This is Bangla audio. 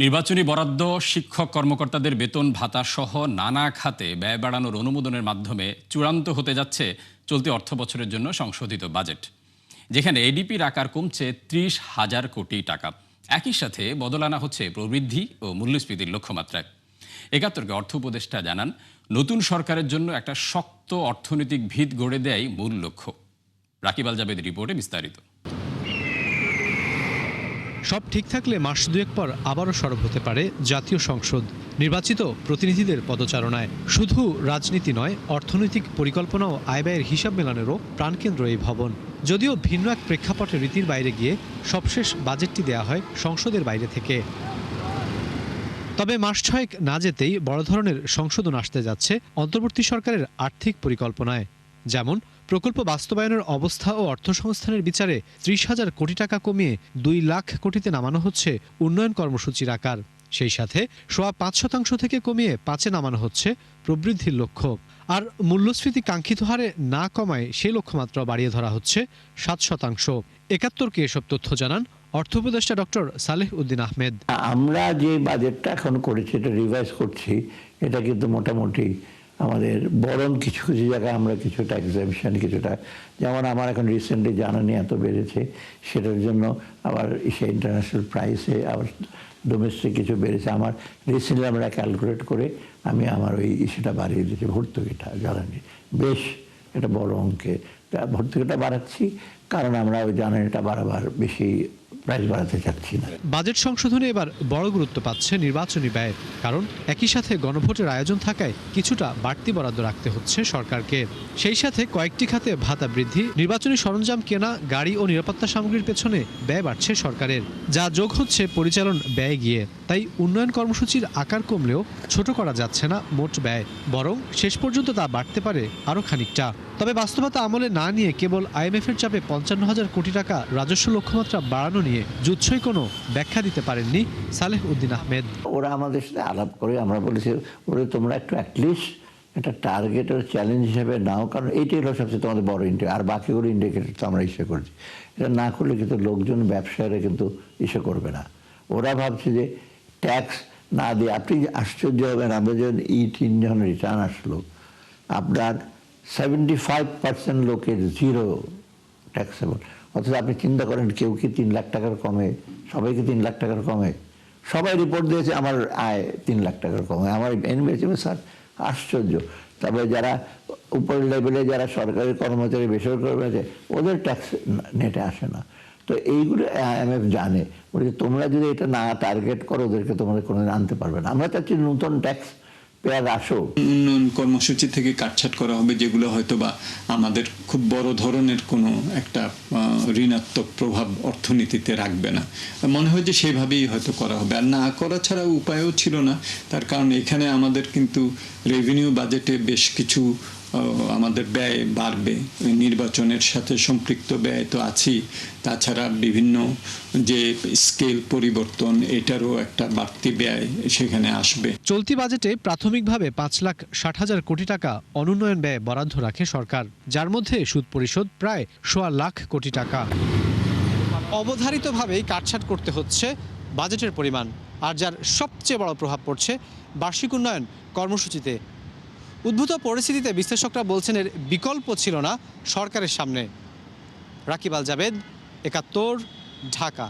নির্বাচনী বরাদ্দ, শিক্ষক কর্মকর্তাদের বেতন ভাতা সহ নানা খাতে ব্যয় বাড়ানোর অনুমোদনের মাধ্যমে চূড়ান্ত হতে যাচ্ছে চলতি অর্থবছরের জন্য সংশোধিত বাজেট, যেখানে এডিপির আকার কমছে ৩০,০০০ কোটি টাকা। একই সাথে বদল আনা হচ্ছে প্রবৃদ্ধি ও মূল্যস্ফীতির লক্ষ্যমাত্রায়। একাত্তরকে অর্থ উপদেষ্টা জানান, নতুন সরকারের জন্য একটা শক্ত অর্থনৈতিক ভিত গড়ে দেয়াই মূল লক্ষ্য। রাকিব আল জাবেদ রিপোর্টে বিস্তারিত। সব ঠিক থাকলে মাস দুয়েক পর আবারও সরব হতে পারে জাতীয় সংসদ, নির্বাচিত প্রতিনিধিদের পদচারণায়। শুধু রাজনীতি নয়, অর্থনৈতিক পরিকল্পনা ও আয় ব্যয়ের হিসাব মেলানোরও প্রাণকেন্দ্র এই ভবন। যদিও ভিন্ন এক প্রেক্ষাপটে রীতির বাইরে গিয়ে সবশেষ বাজেটটি দেয়া হয় সংসদের বাইরে থেকে। তবে মাস ছয়েক না যেতেই বড় ধরনের সংশোধন আসতে যাচ্ছে অন্তর্বর্তী সরকারের আর্থিক পরিকল্পনায়। যেমন প্রকল্প বাস্তবায়নের অবস্থা ও অর্থসংস্থানের বিচারে ৩০,০০০ কোটি টাকা কমিয়ে ২ লাখ কোটিতে নামানো হচ্ছে উন্নয়ন কর্মসূচির আকার। সেই সাথে ৫.৫% থেকে কমিয়ে ৫-এ নামানো হচ্ছে প্রবৃদ্ধির লক্ষ্য। আর মূল্যস্ফীতি কাঙ্ক্ষিত হারে না কমায় সেই লক্ষ্যমাত্রা বাড়িয়ে ধরা হচ্ছে ৭%। একাত্তরকে এসব তথ্য জানান অর্থ উপদেষ্টা ডক্টর সালেহ উদ্দিন আহমেদ। আমরা যে বাজেটটা এখন করেছি, এটা রিভাইজ করছি, এটা কিন্তু মোটামুটি আমাদের বরং কিছু কিছু জায়গায় আমরা কিছুটা এক্সামিশন, কিছুটা, যেমন আমার এখন রিসেন্টলি জ্বালানি এত বেড়েছে, সেটার জন্য আবার সে ইন্টারন্যাশনাল প্রাইসে আবার ডোমেস্টিক কিছু বেড়েছে। আমার রিসেন্টলি আমরা ক্যালকুলেট করে আমি আমার ওই ইস্যুটা বাড়িয়ে দিয়েছি, ভর্তুকিটা জ্বালানি বেশ একটা বড় অঙ্কে ভর্তুকিটা বাড়াচ্ছি, কারণ আমরা ওই জ্বালানিটা বারবার বেশি প্রাইস বাড়াতে চাচ্ছি না। বাজেট সংশোধনে এবার বড় গুরুত্ব পাচ্ছে নির্বাচনী ব্যয়, কারণ একই সাথে গণভোটের আয়োজন থাকায় কিছুটা বাড়তি বরাদ্দ রাখতে হচ্ছে সরকারকে। সেই সাথে কয়েকটি খাতে ভাতা বৃদ্ধি, নির্বাচনী সরঞ্জাম কেনা, গাড়ি ও নিরাপত্তা সামগ্রীর পেছনে ব্যয় বাড়ছে সরকারের, যা যোগ হচ্ছে পরিচালন ব্যয় গিয়ে। তাই উন্নয়ন কর্মসূচির আকার কমলেও ছোট করা যাচ্ছে না মোট ব্যয়, বরং শেষ পর্যন্ত তা বাড়তে পারে আরও খানিকটা। তবে বাস্তবতা আমলে না নিয়ে কেবল আইএমএফের চাপে ৫৫,০০০ কোটি টাকা রাজস্ব লক্ষ্যমাত্রা বাড়ানো নিয়ে জুৎসই কোনো ব্যাখ্যা দিতে পারেননি সালেহ উদ্দিন আহমেদ। ওরা আমাদের সাথে আলাপ করে আমরা বলেছি, ওরা তোমরা একটু অ্যাটলিস্ট একটা টার্গেট আর চ্যালেঞ্জ হিসেবে নাও, কারণ এইটাই হলো সবচেয়ে তোমাদের বড় ইন্ডিকেটর, আর বাকিগুলো ইন্ডিকেটর তো আমরা ইস্যু করছি। এটা না করলে কিন্তু লোকজন, ব্যবসায়ীরা কিন্তু ইস্যু করবে না। ওরা ভাবছে যে ট্যাক্স না দিয়ে, আপনি আশ্চর্য হবেন, আমরা যখন E3 যখন রিটার্ন আসলো, আপনার 75% লোকের 0 ট্যাক্সেবল। অথচ আপনি চিন্তা করেন, কেউ কি 3 লাখ টাকার কমে? সবাইকে 3 লাখ টাকার কমে? সবাই রিপোর্ট দিয়েছে আমার আয় 3 লাখ টাকার কমে, আমার এনবিএসি। স্যার আশ্চর্য। তবে যারা উপরের লেভেলে, যারা সরকারি কর্মচারী, বেসরকারি কর্মচারী, ওদের ট্যাক্স নেটে আসে না। তো এইগুলো IMF জানে, বলছে তোমরা যদি এটা না টার্গেট করো, ওদেরকে তোমাদের কোনোদিন আনতে পারবে না। আমরা চাচ্ছি নতুন ট্যাক্স উন্নয়ন কর্মসূচি থেকে কাটছাট করা হবে, যেগুলো হয়তো বা আমাদের খুব বড় ধরনের কোনো একটা ঋণাত্মক প্রভাব অর্থনীতিতে রাখবে না। মনে হয় যে সেভাবেই হয়তো করা হবে, আর না করা ছাড়া উপায়ও ছিল না। তার কারণ এখানে আমাদের কিন্তু রেভিনিউ বাজেটে বেশ কিছু আমাদের ব্যয় বাড়বে, নির্বাচনের সাথে সম্পৃক্ত ব্যয় তো আছেই, তাছাড়া বিভিন্ন যে স্কেল পরিবর্তন, এটারও একটা বাড়তি ব্যয় সেখানে আসবে। চলতি বাজেটে প্রাথমিকভাবে ৫,৬০,০০০ কোটি টাকা অনুন্নয়ন ব্যয় বরাদ্দ রাখে সরকার, যার মধ্যে সুদ পরিশোধ প্রায় ১.৫ লাখ কোটি টাকা। অবধারিতভাবেই কাটছাট করতে হচ্ছে বাজেটের পরিমাণ, আর যার সবচেয়ে বড় প্রভাব পড়ছে বার্ষিক উন্নয়ন কর্মসূচিতে। উদ্ভূত পরিস্থিতিতে বিশ্লেষকরা বলছেন এর বিকল্প ছিল না সরকারের সামনে। রাকিব আল জাবেদ, একাত্তর, ঢাকা।